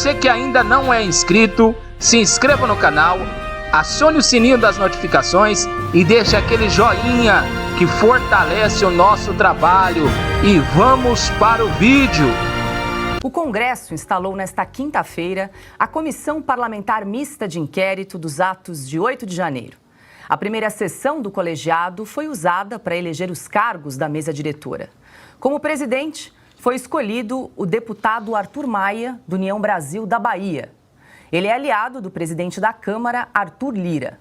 você que ainda não é inscrito, se inscreva no canal, acione o sininho das notificações e deixe aquele joinha que fortalece o nosso trabalho. E vamos para o vídeo. O Congresso instalou nesta quinta-feira a Comissão Parlamentar Mista de Inquérito dos atos de 8 de janeiro. A primeira sessão do colegiado foi usada para eleger os cargos da mesa diretora. Como presidente, foi escolhido o deputado Arthur Maia, do União Brasil da Bahia. Ele é aliado do presidente da Câmara, Arthur Lira.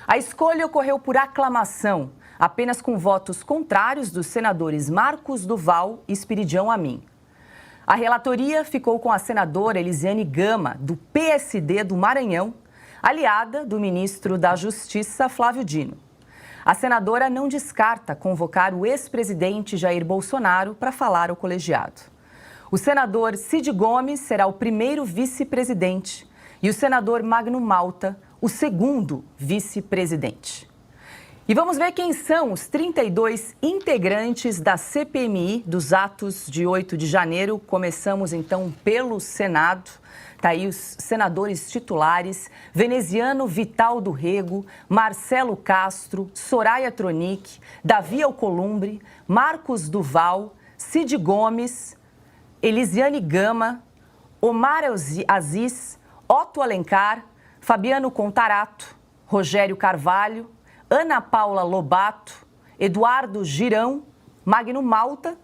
A escolha ocorreu por aclamação, apenas com votos contrários dos senadores Marcos Duval e Esperidião Amin. A relatoria ficou com a senadora Elisiane Gama, do PSD do Maranhão, aliada do ministro da Justiça, Flávio Dino. A senadora não descarta convocar o ex-presidente Jair Bolsonaro para falar ao colegiado. O senador Cid Gomes será o primeiro vice-presidente e o senador Magno Malta, o segundo vice-presidente. E vamos ver quem são os 32 integrantes da CPMI dos atos de 8 de janeiro. Começamos então pelo Senado. Está aí os senadores titulares: Veneziano Vital do Rego, Marcelo Castro, Soraya Tronic, Davi Alcolumbre, Marcos Duval, Cid Gomes, Elisiane Gama, Omar Aziz, Otto Alencar, Fabiano Contarato, Rogério Carvalho, Ana Paula Lobato, Eduardo Girão, Magno Malta,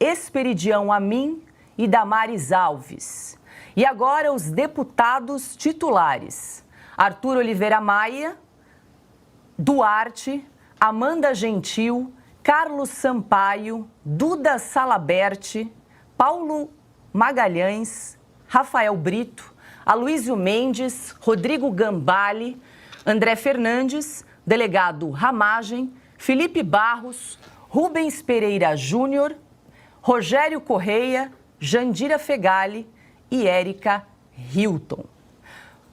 Esperidião Amin e Damares Alves. E agora os deputados titulares: Arthur Oliveira Maia, Duarte, Amanda Gentil, Carlos Sampaio, Duda Salabert, Paulo Magalhães, Rafael Brito, Aloysio Mendes, Rodrigo Gambale, André Fernandes, delegado Ramagem, Felipe Barros, Rubens Pereira Júnior, Rogério Correia, Jandira Fegali e Érica Hilton.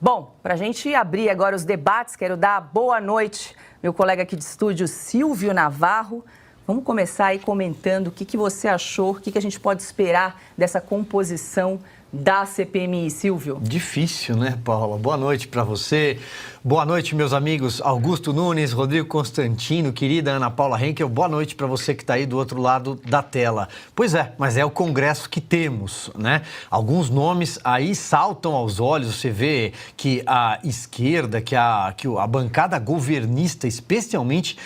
Bom, para a gente abrir agora os debates, quero dar boa noite meu colega aqui de estúdio, Silvio Navarro. Vamos começar aí comentando o que você achou, o que a gente pode esperar dessa composição da CPMI, Silvio. Difícil, né, Paula? Boa noite para você. Boa noite, meus amigos Augusto Nunes, Rodrigo Constantino, querida Ana Paula Henkel. Boa noite para você que está aí do outro lado da tela. Pois é, mas é o Congresso que temos, né? Alguns nomes aí saltam aos olhos. Você vê que a esquerda, que a bancada governista, especialmente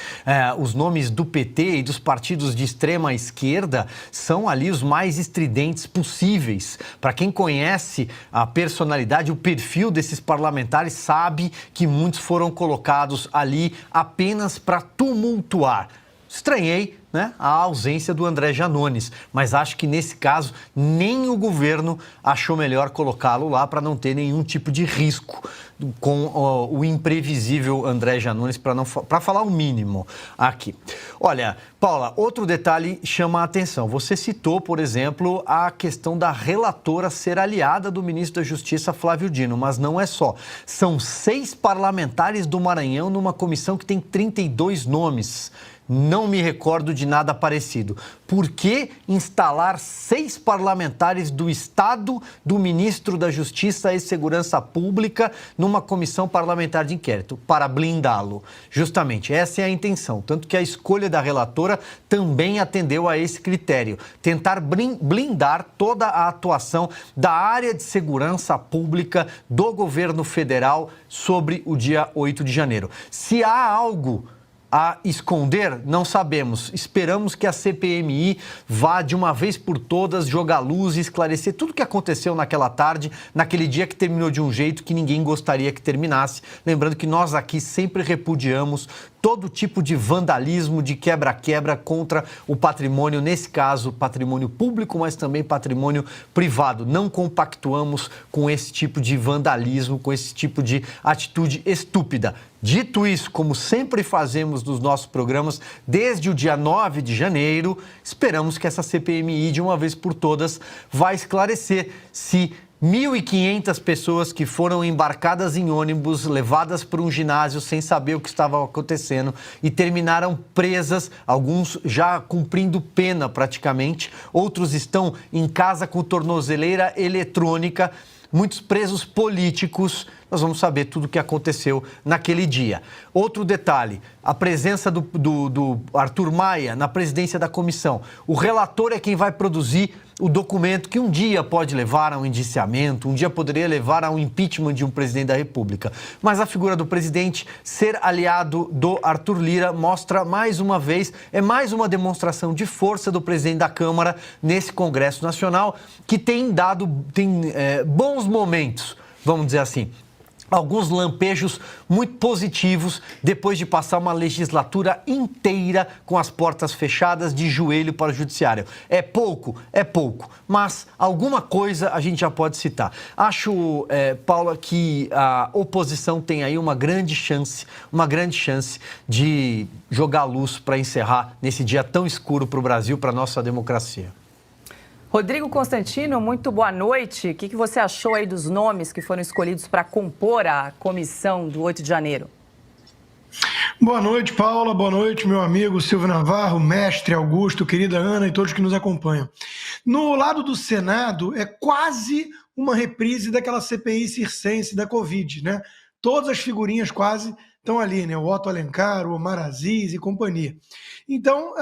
os nomes do PT e dos partidos de extrema esquerda, são ali os mais estridentes possíveis. Para quem conhece a personalidade, o perfil desses parlamentares, sabe que muitos foram colocados ali apenas para tumultuar. Estranhei, né, a ausência do André Janones, mas acho que nesse caso nem o governo achou melhor colocá-lo lá para não ter nenhum tipo de risco com o imprevisível André Janones, para falar o mínimo aqui. Olha, Paula, outro detalhe chama a atenção. Você citou, por exemplo, a questão da relatora ser aliada do ministro da Justiça, Flávio Dino, mas não é só. São 6 parlamentares do Maranhão numa comissão que tem 32 nomes. Não me recordo de nada parecido. Por que instalar 6 parlamentares do Estado, do ministro da Justiça e Segurança Pública, numa comissão parlamentar de inquérito? Para blindá-lo. Justamente, essa é a intenção. Tanto que a escolha da relatora também atendeu a esse critério. Tentar blindar toda a atuação da área de segurança pública do governo federal sobre o dia 8 de janeiro. Se há algo a esconder, não sabemos. Esperamos que a CPMI vá de uma vez por todas jogar luz e esclarecer tudo o que aconteceu naquela tarde, naquele dia que terminou de um jeito que ninguém gostaria que terminasse. Lembrando que nós aqui sempre repudiamos todo tipo de vandalismo, de quebra-quebra contra o patrimônio, nesse caso, patrimônio público, mas também patrimônio privado. Não compactuamos com esse tipo de vandalismo, com esse tipo de atitude estúpida. Dito isso, como sempre fazemos nos nossos programas, desde o dia 9 de janeiro, esperamos que essa CPMI, de uma vez por todas, vai esclarecer se 1.500 pessoas que foram embarcadas em ônibus, levadas para um ginásio sem saber o que estava acontecendo e terminaram presas, alguns já cumprindo pena praticamente, outros estão em casa com tornozeleira eletrônica. muitos presos políticos. Nós vamos saber tudo o que aconteceu naquele dia. Outro detalhe, a presença do Arthur Maia na presidência da comissão. O relator é quem vai produzir o documento que um dia pode levar a um indiciamento, um dia poderia levar a um impeachment de um presidente da República. Mas a figura do presidente ser aliado do Arthur Lira mostra mais uma vez, é mais uma demonstração de força do presidente da Câmara nesse Congresso Nacional, que tem dado bons momentos, vamos dizer assim. Alguns lampejos muito positivos depois de passar uma legislatura inteira com as portas fechadas de joelho para o judiciário. É pouco, mas alguma coisa a gente já pode citar. Acho, Paula, que a oposição tem aí uma grande chance de jogar luz para encerrar nesse dia tão escuro para o Brasil, para a nossa democracia. Rodrigo Constantino, muito boa noite. O que você achou aí dos nomes que foram escolhidos para compor a comissão do 8 de janeiro? Boa noite, Paula. Boa noite, meu amigo Silvio Navarro, mestre Augusto, querida Ana e todos que nos acompanham. No lado do Senado, é quase uma reprise daquela CPI circense da Covid, né? Todas as figurinhas quase estão ali, né? O Otto Alencar, o Omar Aziz e companhia. Então,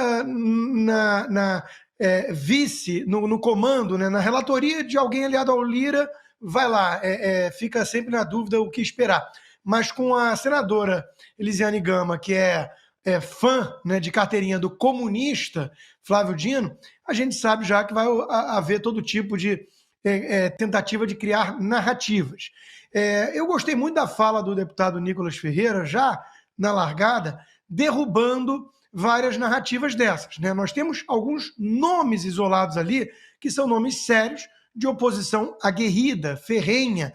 vice, no comando, né, na relatoria de alguém aliado ao Lira, vai lá, fica sempre na dúvida o que esperar. Mas com a senadora Elisiane Gama, que é fã, né, de carteirinha do comunista Flávio Dino, a gente sabe já que vai haver todo tipo de tentativa de criar narrativas. Eu gostei muito da fala do deputado Nicolas Ferreira, já na largada, derrubando várias narrativas dessas, né? Nós temos alguns nomes isolados ali, que são nomes sérios, de oposição aguerrida, ferrenha,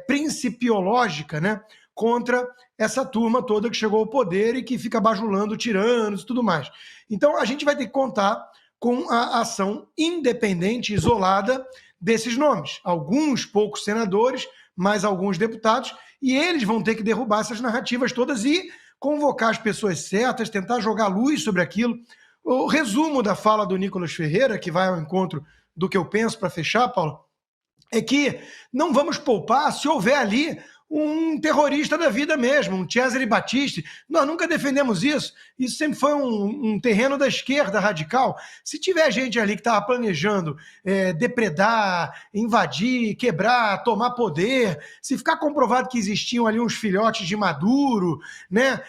principiológica, né? Contra essa turma toda que chegou ao poder e que fica bajulando tiranos e tudo mais. Então, a gente vai ter que contar com a ação independente, isolada desses nomes. Alguns poucos senadores, mais alguns deputados, e eles vão ter que derrubar essas narrativas todas e convocar as pessoas certas, tentar jogar luz sobre aquilo. O resumo da fala do Nicolas Ferreira, que vai ao encontro do que eu penso para fechar, Paulo, é que não vamos poupar se houver ali um terrorista da vida mesmo, um Cesare Battisti. Nós nunca defendemos isso. Isso sempre foi um terreno da esquerda radical. Se tiver gente ali que estava planejando depredar, invadir, quebrar, tomar poder, se ficar comprovado que existiam ali uns filhotes de Maduro, né,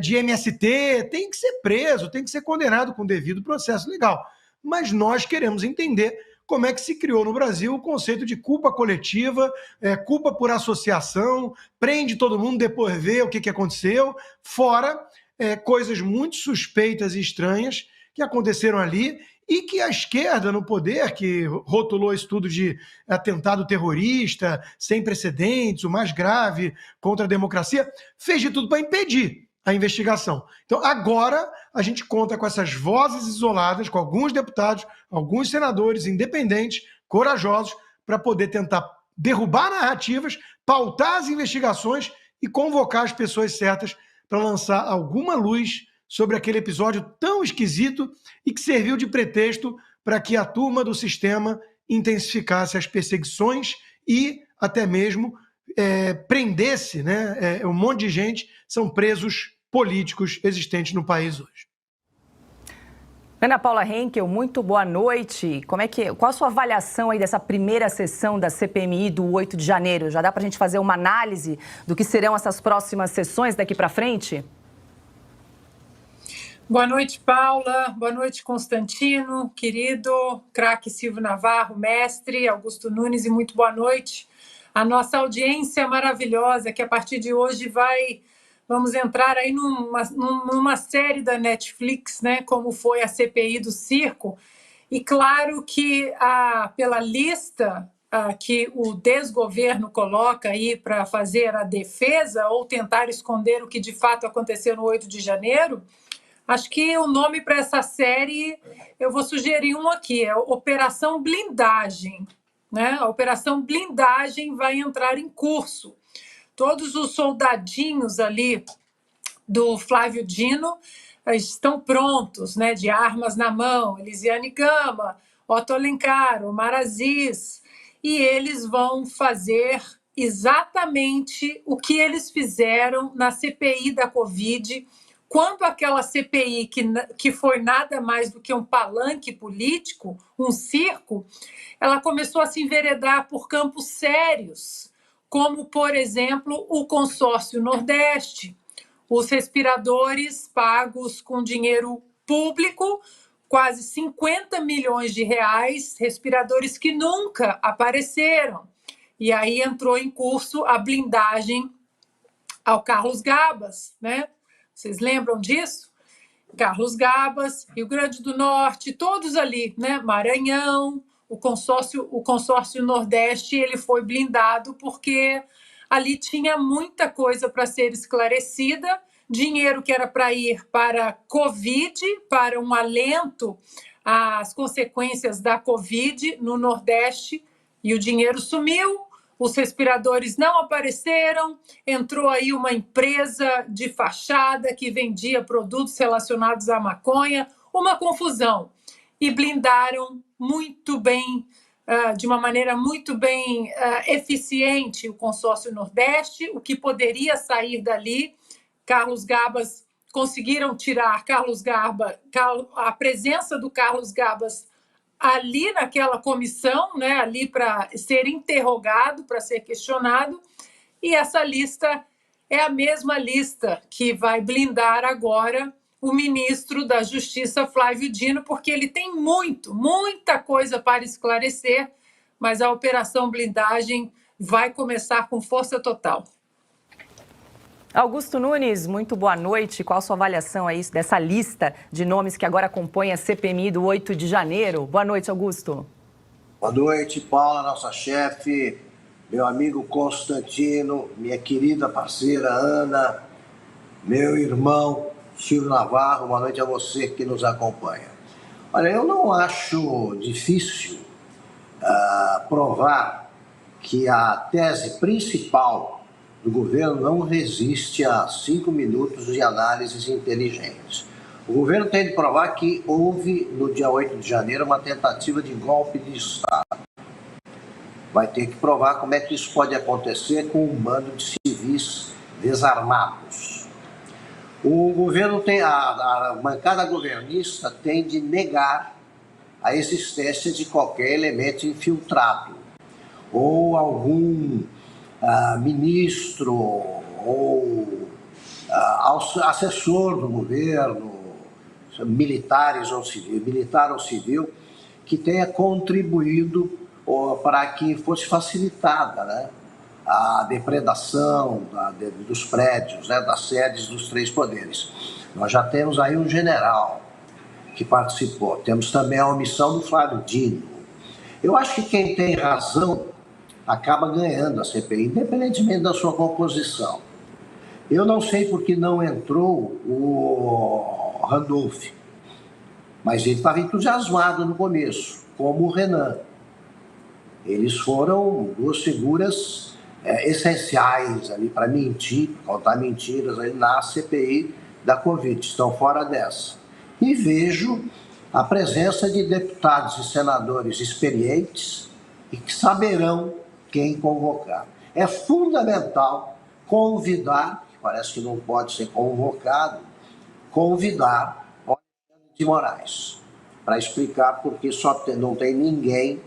de MST, tem que ser preso, tem que ser condenado com devido processo legal. Mas nós queremos entender como é que se criou no Brasil o conceito de culpa coletiva, culpa por associação, prende todo mundo, depois vê o que aconteceu, fora coisas muito suspeitas e estranhas que aconteceram ali e que a esquerda no poder, que rotulou isso tudo de atentado terrorista, sem precedentes, o mais grave contra a democracia, fez de tudo para impedir a investigação. Então, agora, a gente conta com essas vozes isoladas, com alguns deputados, alguns senadores independentes, corajosos, para poder tentar derrubar narrativas, pautar as investigações e convocar as pessoas certas para lançar alguma luz sobre aquele episódio tão esquisito e que serviu de pretexto para que a turma do sistema intensificasse as perseguições e até mesmo prendesse, né, um monte de gente, são presos políticos existentes no país hoje. Ana Paula Henkel, muito boa noite. Qual a sua avaliação aí dessa primeira sessão da CPMI do 8 de janeiro? Já dá para a gente fazer uma análise do que serão essas próximas sessões daqui para frente? Boa noite, Paula. Boa noite, Constantino, querido, craque Silvio Navarro, mestre, Augusto Nunes, e muito boa noite à nossa audiência maravilhosa, que a partir de hoje vamos entrar aí numa série da Netflix, né, como foi a CPI do circo. E claro que pela lista que o desgoverno coloca aí para fazer a defesa ou tentar esconder o que de fato aconteceu no 8 de janeiro, acho que o nome para essa série, eu vou sugerir um aqui, é Operação Blindagem, né? A Operação Blindagem vai entrar em curso. Todos os soldadinhos ali do Flávio Dino estão prontos, né, de armas na mão. Elisiane Gama, Otto Alencar, Omar Aziz. e eles vão fazer exatamente o que eles fizeram na CPI da Covid, quando aquela CPI, que foi nada mais do que um palanque político, um circo, ela começou a se enveredar por campos sérios, como, por exemplo, o consórcio Nordeste, os respiradores pagos com dinheiro público, quase 50 milhões de reais, respiradores que nunca apareceram. E aí entrou em curso a blindagem ao Carlos Gabas, né? Vocês lembram disso? Carlos Gabas, Rio Grande do Norte, todos ali, né? Maranhão, o consórcio Nordeste, ele foi blindado porque ali tinha muita coisa para ser esclarecida, dinheiro que era para ir para Covid, para um alento às consequências da Covid no Nordeste, e o dinheiro sumiu, os respiradores não apareceram, entrou aí uma empresa de fachada que vendia produtos relacionados à maconha, uma confusão. E blindaram muito bem, de uma maneira muito bem eficiente, o consórcio Nordeste, o que poderia sair dali. Carlos Gabas, conseguiram tirar a presença do Carlos Gabas ali naquela comissão, né, ali para ser interrogado, para ser questionado, e essa lista é a mesma lista que vai blindar agora o ministro da Justiça, Flávio Dino, porque ele tem muita coisa para esclarecer, mas a Operação Blindagem vai começar com força total. Augusto Nunes, muito boa noite. Qual a sua avaliação aí dessa lista de nomes que agora compõem a CPMI do 8 de janeiro? Boa noite, Augusto. Boa noite, Paula, nossa chefe, meu amigo Constantino, minha querida parceira Ana, meu irmão Silvio Navarro, boa noite a você que nos acompanha. Olha, eu não acho difícil provar que a tese principal do governo não resiste a 5 minutos de análises inteligentes. O governo tem de provar que houve, no dia 8 de janeiro, uma tentativa de golpe de Estado. Vai ter que provar como é que isso pode acontecer com um bando de civis desarmados. O governo tem, a bancada governista tem de negar a existência de qualquer elemento infiltrado ou algum ministro ou assessor do governo, militar ou civil, que tenha contribuído para que fosse facilitada, né, a depredação dos prédios, né, das sedes dos 3 poderes. Nós já temos aí um general que participou. Temos também a omissão do Flávio Dino. Eu acho que quem tem razão acaba ganhando a CPI, independentemente da sua composição. Eu não sei por que não entrou o Randolph, mas ele estava entusiasmado no começo, como o Renan. Eles foram 2 figuras essenciais ali para mentir, contar mentiras ali na CPI da Covid, estão fora dessa. E vejo a presença de deputados e senadores experientes e que saberão quem convocar. É fundamental convidar, que parece que não pode ser convocado, convidar o Alexandre de Moraes, para explicar por que não tem ninguém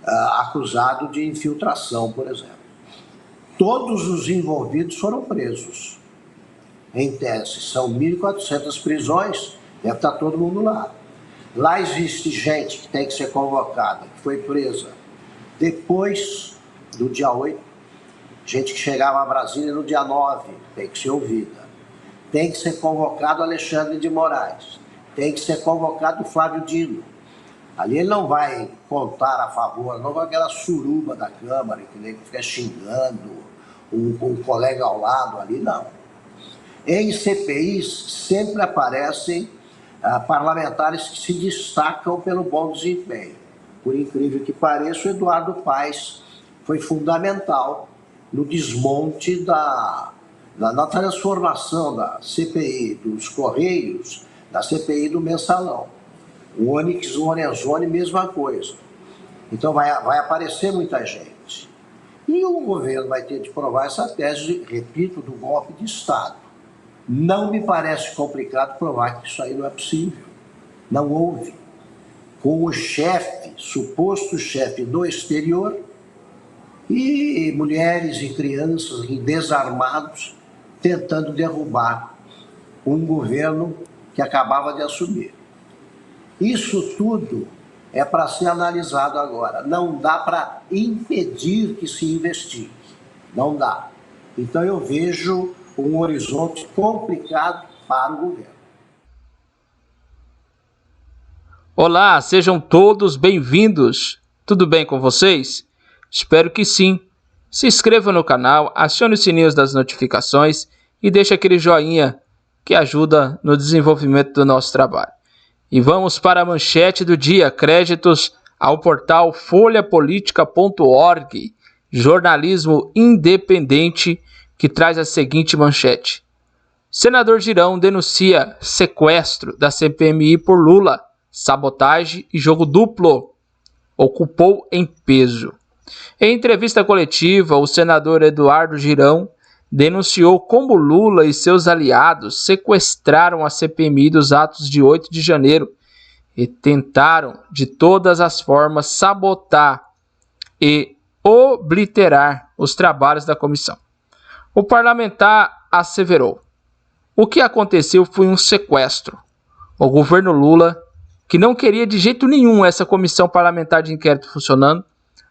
acusado de infiltração, por exemplo. Todos os envolvidos foram presos. Em tese, são 1.400 prisões, deve estar todo mundo lá. Lá existe gente que tem que ser convocada, que foi presa depois do dia 8, gente que chegava a Brasília no dia 9, tem que ser ouvida. Tem que ser convocado Alexandre de Moraes, tem que ser convocado Flávio Dino. Ali ele não vai contar a favor, não vai aquela suruba da Câmara, que nem fica xingando um colega ao lado ali, não. Em CPIs sempre aparecem parlamentares que se destacam pelo bom desempenho. Por incrível que pareça, o Eduardo Paes foi fundamental no desmonte na transformação da CPI dos Correios, da CPI do Mensalão. O Onyx Lorenzoni, mesma coisa. Então vai aparecer muita gente. E o governo vai ter de provar essa tese, repito, do golpe de Estado. Não me parece complicado provar que isso aí não é possível. Não houve. Com o chefe, suposto chefe do exterior, e mulheres e crianças desarmados tentando derrubar um governo que acabava de assumir. Isso tudo é para ser analisado agora. Não dá para impedir que se investigue. Não dá. Então eu vejo um horizonte complicado para o governo. Olá, sejam todos bem-vindos. Tudo bem com vocês? Espero que sim. Se inscreva no canal, acione os sininhos das notificações e deixe aquele joinha que ajuda no desenvolvimento do nosso trabalho. E vamos para a manchete do dia, créditos ao portal folhapolitica.org, jornalismo independente, que traz a seguinte manchete. Senador Girão denuncia sequestro da CPMI por Lula, sabotagem e jogo duplo, ocupou em peso. Em entrevista coletiva, o senador Eduardo Girão denunciou como Lula e seus aliados sequestraram a CPMI dos atos de 8 de janeiro e tentaram, de todas as formas, sabotar e obliterar os trabalhos da comissão. O parlamentar asseverou: o que aconteceu foi um sequestro. O governo Lula, que não queria de jeito nenhum essa comissão parlamentar de inquérito funcionando,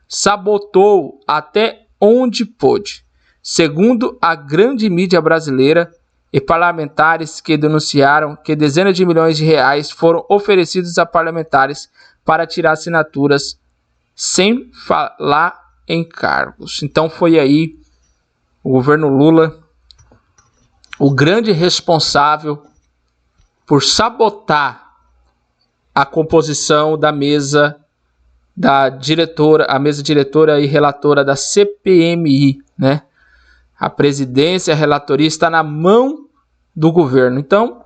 sabotou até onde pôde. Segundo a grande mídia brasileira e parlamentares que denunciaram que dezenas de milhões de reais foram oferecidos a parlamentares para tirar assinaturas sem falar em cargos. Então foi aí o governo Lula o grande responsável por sabotar a composição da mesa diretora e relatora da CPMI, né? A presidência, a relatoria está na mão do governo. Então,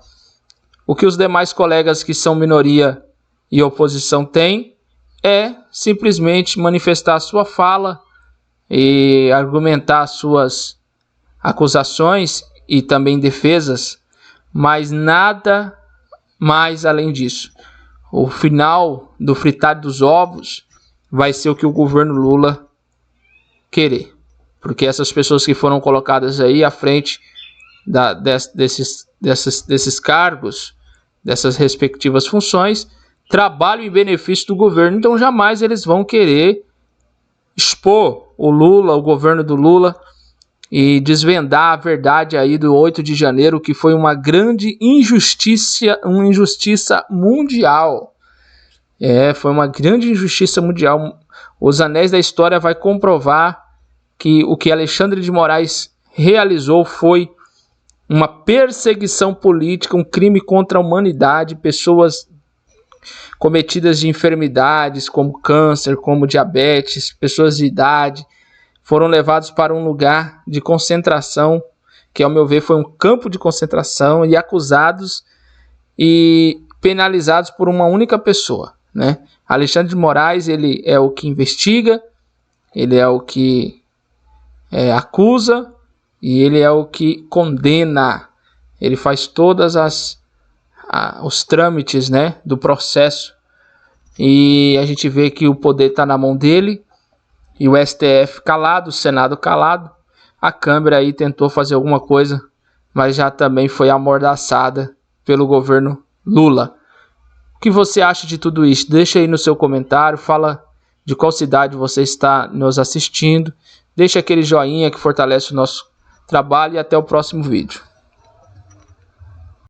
o que os demais colegas que são minoria e oposição têm é simplesmente manifestar a sua fala e argumentar suas acusações e também defesas, mas nada mais além disso. O final do fritar dos ovos vai ser o que o governo Lula querer. Porque essas pessoas que foram colocadas aí à frente desses cargos, dessas respectivas funções, trabalham em benefício do governo, então jamais eles vão querer expor o Lula, o governo do Lula, e desvendar a verdade aí do 8 de janeiro, que foi uma grande injustiça mundial. Foi uma grande injustiça mundial. Os anéis da história vai comprovar que o que Alexandre de Moraes realizou foi uma perseguição política, um crime contra a humanidade, pessoas cometidas de enfermidades como câncer, como diabetes, pessoas de idade, foram levados para um lugar de concentração, que ao meu ver foi um campo de concentração, e acusados e penalizados por uma única pessoa, né? Alexandre de Moraes, ele é o que investiga, ele é o que acusa e ele é o que condena. Ele faz todas os trâmites, né, do processo, e a gente vê que o poder está na mão dele, e o STF calado, o Senado calado. A Câmara aí tentou fazer alguma coisa, mas já também foi amordaçada pelo governo Lula. O que você acha de tudo isso? Deixa aí no seu comentário, fala de qual cidade você está nos assistindo, deixa aquele joinha que fortalece o nosso trabalho e até o próximo vídeo.